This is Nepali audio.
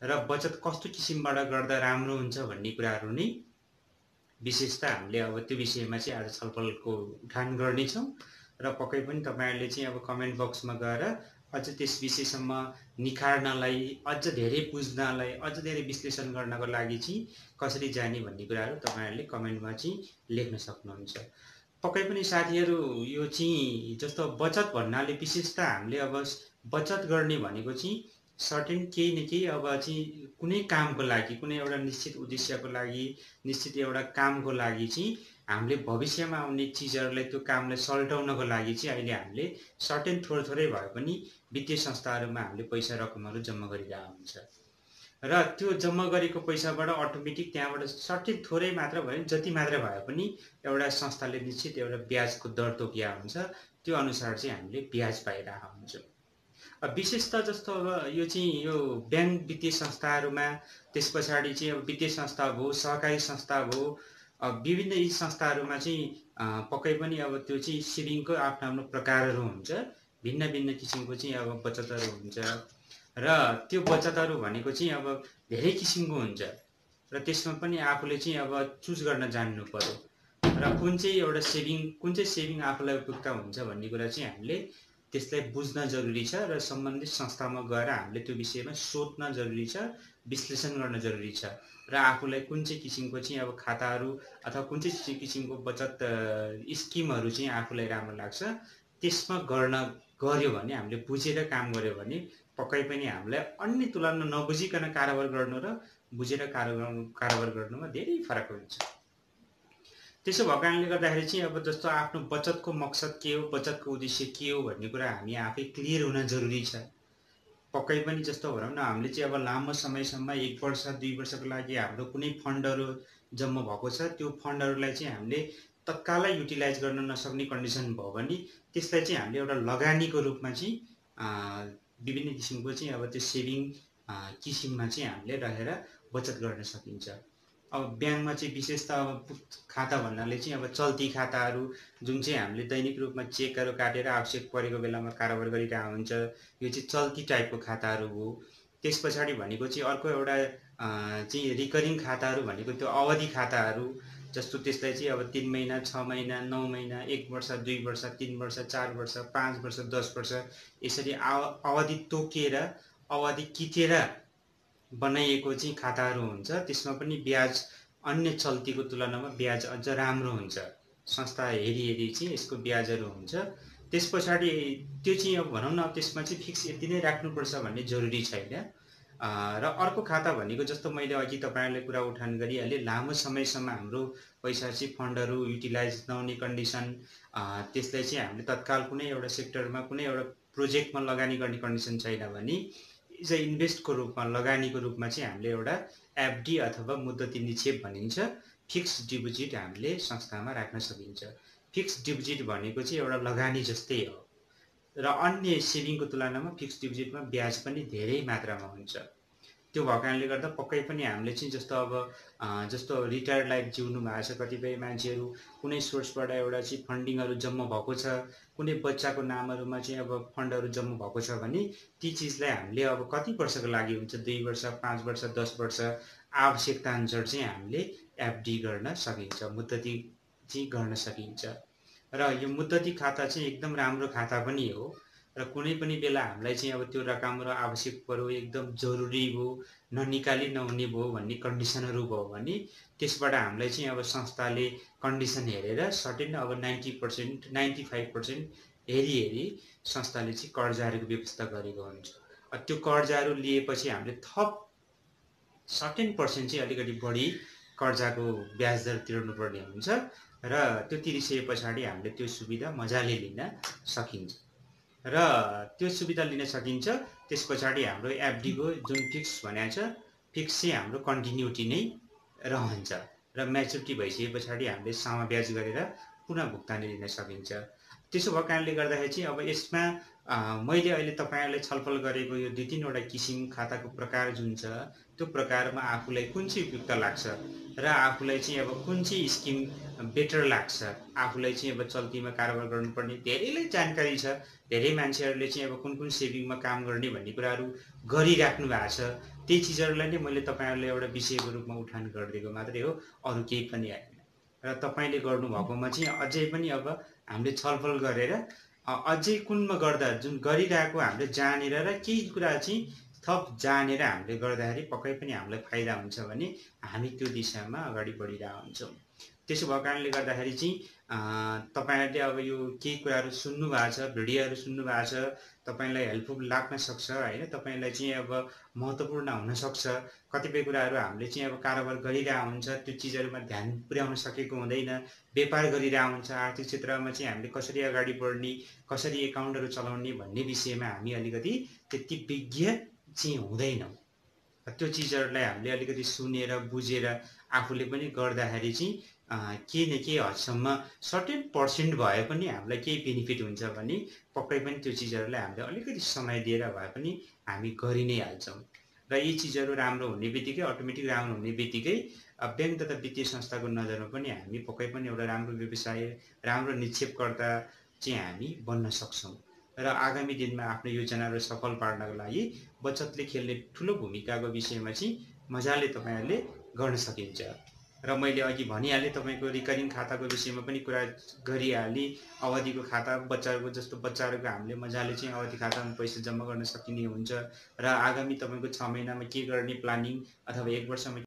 र बचत कस्तो किसिमबाट गर्दा राम्रो हुन्छ भन्ने कुराहरू नै विशेषतः हामीले अब त्यो विषयमा चाहिँ आज छलफलको उठान गर्नेछौँ र पक्कै पनि तपाईहरुले चाहिँ अब कमेन्ट बक्समा गएर अझ त्यस विषयसम्म निखार्नलाई, अझ धेरै बुझ्नलाई, अझ धेरै विश्लेषण गर्नको लागि चाहिँ कसरी जाने भन्ने कुराहरू तपाईहरुले कमेन्टमा चाहिँ लेख्न सक्नुहुन्छ। पक्कै पनि साथीहरु यो चाहिँ जस्तो बचत भन्नाले विशेषतः हामीले अब बचत गर्ने भनेको चाहिँ सर्टेन केही न केही अब चाहिँ कुनै कामको लागि, कुनै एउटा निश्चित उद्देश्यको लागि, निश्चित एउटा कामको लागि चाहिँ हामीले भविष्यमा आउने चीजहरुलाई त्यो कामलाई सल्टाउनको लागि चाहिँ अहिले हामीले सर्टेन थोरै भए पनि वित्तीय संस्थाहरुमा हामीले पैसा रकमहरु जम्मा गरिरहेको हुन्छ र त्यो जम्मा गरेको पैसाबाट अटोमेटिक त्यहाँबाट सर्टेन थोरै मात्र भए जति मात्र भए पनि एउटा संस्थाले निश्चित एउटा ब्याजको दर तोकिया हुन्छ, त्यो अनुसार चाहिँ हामीले ब्याज पाइरहेका हुन्छौं। विशेषतः जस्तो अब यो चाहिँ यो बैंक वित्तीय संस्थाहरुमा, त्यसपछि चाहिँ अब वित्तीय संस्था भयो, सहकारी संस्था भयो, विभिन्न यी संस्थाहरुमा चाहिँ पक्कै पनि अब त्यो चाहिँ सेभिङको आफ्नो आफ्नो प्रकारहरु हुन्छ, भिन्न भिन्न किसिमको चाहिँ अब बचतहरु हुन्छ र त्यो बचतहरु भनेको चाहिँ अब धेरै किसिमको हुन्छ र त्यसमा पनि आफूले चाहिँ अब चुज गर्न जान्नु पर्यो र कुन चाहिँ एउटा सेभिङ आफूलाई उपयुक्त हुन्छ भन्ने कुरा चाहिँ हामीले त्यसलाई बुझ्न जरुरी छ र सम्बन्धित संस्थामा गएर हामीले त्यो विषयमा सोध्न जरुरी छ, विश्लेषण गर्न जरुरी छ र आफूलाई कुन चाहिँ किसिमको चाहिँ अब खाताहरु अथवा कुन चाहिँ किसिमको बचत स्किमहरु चाहिँ आफूलाई राम्रो लाग्छ त्यसमा गर्यो भने, हामीले बुझेर काम गर्यो भने पक्कै पनि हामीलाई अन्य तुलनामा नबुझिकन कारोबार गर्नु र बुझेर कारोबार गर्नुमा धेरै फरक हुन्छ। त्यसो भएको कारणले गर्दाखेरि चाहिँ अब जस्तो आफ्नो बचतको मकसद के हो, बचतको उद्देश्य के हो भन्ने कुरा हामी आफै क्लियर हुन जरुरी छ। पक्कै पनि जस्तो भनौं न हामीले चाहिँ अब लामो समयसम्म 1 वर्ष 2 वर्षको लागि हाम्रो कुनै फन्डहरु जम्मा भएको छ, त्यो फन्डहरुलाई चाहिँ हामीले तत्कालै युटिलाइज गर्न नसक्ने कन्डिसन भयो भने त्यसलाई चाहिँ हामीले एउटा लगानीको रूपमा चाहिँ विभिन्न किसिमको चाहिँ अब त्यो सेभिङ किसिममा चाहिँ हामीले रहेर बचत गर्न सकिन्छ। अब ब्याङ्कमा चाहिँ विशेषतः अब खाता भन्नाले चाहिँ अब चल्ती खाताहरु जुन चाहिँ हामीले दैनिक रूपमा चेकहरु काटेर आवश्यक परेको बेलामा कारोबार गरिरहेको हुन्छ, यो चाहिँ चल्ती टाइपको खाताहरु हो। त्यसपछि भनेको चाहिँ अर्को एउटा चाहिँ रिकरिङ खाताहरु भनेको त्यो अवधि खाताहरु, जस्तो त्यसलाई चाहिँ अब 3 महिना, 6 महिना, 9 महिना, 1 वर्ष, 2 वर्ष, 3 वर्ष, 4 वर्ष, 5 वर्ष, 10 वर्ष यसरी अवधि तोकेर, अवधि किटेर बनाइएको चाहिँ खाताहरु हुन्छ। त्यसमा पनि ब्याज अन्य चल्तीको तुलनामा ब्याज अझ राम्रो हुन्छ, संस्था हेरी चाहिँ यसको ब्याजहरु हुन्छ। त्यसपछि त्यो चाहिँ अब भनौं न त्यसमा चाहिँ फिक्स यति नै राख्नुपर्छ भन्ने जरुरी छैन र अर्को खाता भनेको जस्तो मैले अघि तपाईहरुले कुरा उठान गरिहाले, लामो समयसम्म हाम्रो पैसा चाहिँ फन्डहरु युटिलाइज नहुने कन्डिसन, त्यसलाई चाहिँ हामीले तत्काल कुनै एउटा सेक्टरमा कुनै एउटा प्रोजेक्टमा लगानी गर्ने कन्डिसन छैन भने इज अ इन्भेस्टको रूपमा, लगानीको रूपमा चाहिँ हामीले एउटा एफडी अथवा मुद्दती निक्षेप भनिन्छ, फिक्स डिपोजिट हामीले संस्थामा राख्न सकिन्छ। फिक्स डिपोजिट भनेको चाहिँ एउटा लगानी जस्तै हो र अन्य सेभिङको तुलनामा फिक्स डिपोजिटमा ब्याज पनि धेरै मात्रामा हुन्छ। त्यो भएको कारणले गर्दा पक्कै पनि हामीले चाहिँ जस्तो अब जस्तो रिटायर्ड लाइफ जिउनु भएको छ कतिपय मान्छेहरु, कुनै सोर्सबाट एउटा चाहिँ फन्डिङहरु जम्मा भएको छ, कुनै बच्चाको नामहरुमा चाहिँ अब फन्डहरु जम्मा भएको छ भने ती चीजलाई हामीले अब कति वर्षको लागि हुन्छ, 2 वर्ष, 5 वर्ष, 10 वर्ष आवश्यकता अनुसार चाहिँ हामीले एफडी गर्न सकिन्छ, मुद्दती चाहिँ गर्न सकिन्छ र यो मुद्दती खाता चाहिँ एकदम राम्रो खाता पनि हो र कुनै पनि बेला हामीलाई चाहिँ अब त्यो रकम र आवश्यक पर्यो, एकदम जरुरी भयो, ननिकाली नहुने भयो भन्ने कन्डिसनहरु भयो भने त्यसबाट हामीलाई चाहिँ अब संस्थाले कन्डिसन हेरेर सर्टेन अब 90% 95% हेरी संस्थाले चाहिँ कर्जाहरुको व्यवस्था गरेको हुन्छ। त्यो कर्जाहरु लिएपछि हामीले थप सर्टेन पर्सेन्ट चाहिँ अलिकति बढी कर्जाको ब्याज दर तिर्नु पर्ने हुन्छ र त्यो तिरिसकेपछि हामीले त्यो सुविधा मजाले लिन सकिन्छ र त्यो सुविधा लिन सकिन्छ। त्यसपछि हाम्रो एफडी को जुन फिक्स भनेको छ, फिक्स चाहिँ हाम्रो कन्टिन्युटी नै रहन्छ र म्याच्युरिटी भइसकेपछि हामीले सामा ब्याज गरेर पुनः भुक्तानी लिन सकिन्छ। त्यसो भएको कारणले गर्दाखेरि चाहिँ अब यसमा मैले अहिले तपाईहरुले छलफल गरेको यो 2-3 वटा किसिम खाताको प्रकार जुन छ त्यो प्रकारमा आफूलाई कुन चाहिँ उपयुक्त लाग्छ र आफूलाई चाहिँ अब कुन चाहिँ स्किम बेटर लाग्छ, आफूलाई चाहिँ अब चल्तीमा कारोबार गर्नुपर्ने धेरैलाई जानकारी छ। धेरै मान्छेहरूले चाहिँ अब कुन सेभिङमा काम गर्ने भन्ने कुराहरू गरिराख्नु भएको छ। त्यही चीजहरूलाई नै मैले तपाईहरुलाई एउटा विषयको रूपमा उठान गरिदिएको मात्रै हो, अरु केही पनि हैन। र तपाईले गर्नुभएकोमा चाहिँ अझै पनि अब हामीले छलफल गरेर अझै कुनमा गर्दा जुन गरिरहेको हामीले जानेर र केही कुरा चाहिँ थप जानेर हामीले गर्दाखेरि पक्कै पनि हामीलाई फाइदा हुन्छ भने हामी त्यो दिशामा अगाडि बढिरहेका हुन्छौँ। त्यसो भएको कारणले गर्दाखेरि चाहिँ तपाईहरुले अब यो केही कुराहरू सुन्नु भएको छ, भिडियोहरू सुन्नु भएको छ, तपाईलाई हेल्पफुल लाग्न सक्छ हैन, तपाईलाई चाहिँ अब महत्त्वपूर्ण हुन सक्छ। कतिपय कुराहरू हामीले चाहिँ अब कारोबार गरिरहेको हुन्छ, त्यो चीजहरुमा ध्यान पुर्याउन सकेको हुँदैन, व्यापार गरिरहेको हुन्छ, आर्थिक क्षेत्रमा चाहिँ हामीले कसरी अगाडि बढ्ने, कसरी एकाउन्टहरू चलाउने भन्ने विषयमा हामी अलिकति त्यति विज्ञ चाहिँ हुँदैनौँ। त्यो चीजहरुलाई हामीले अलिकति सुनेर बुझेर आफूले पनि गर्दाखेरि चाहिँ केही न केही हदसम्म सर्टेन पर्सेन्ट भए पनि हामीलाई केही बेनिफिट हुन्छ भने पक्कै पनि त्यो चीजहरुलाई हामीले अलिकति समय दिएर भए पनि हामी गरि नै हाल्छौँ। र यी चीजहरु राम्रो हुने बित्तिकै अटोमेटिक राम्रो हुने बित्तिकै बैंक तथा वित्तीय संस्थाको नजरमा पनि हामी पक्कै पनि एउटा राम्रो व्यवसाय, राम्रो निक्षेपकर्ता चाहिँ हामी बन्न सक्छौँ। र आगामी दिनमा आफ्नो योजनाहरू सफल पार्नको लागि बचतले खेल्ने ठूलो भूमिकाको विषयमा चाहिँ मजाले तपाईहरुले गर्न सकिन्छ। र मैले अघि भनिहाले तपाईको रिकरिङ खाताको विषयमा पनि कुरा गरिहाले। अवधिको खाता बच्चाहरुको जस्तो बच्चाहरुको हामीले मजाले चाहिँ अवधि खातामा पैसा जम्मा गर्न सकिने हुन्छ र आगामी तपाईको 6 महिनामा के गर्ने प्लानिङ अथवा 1 वर्षमा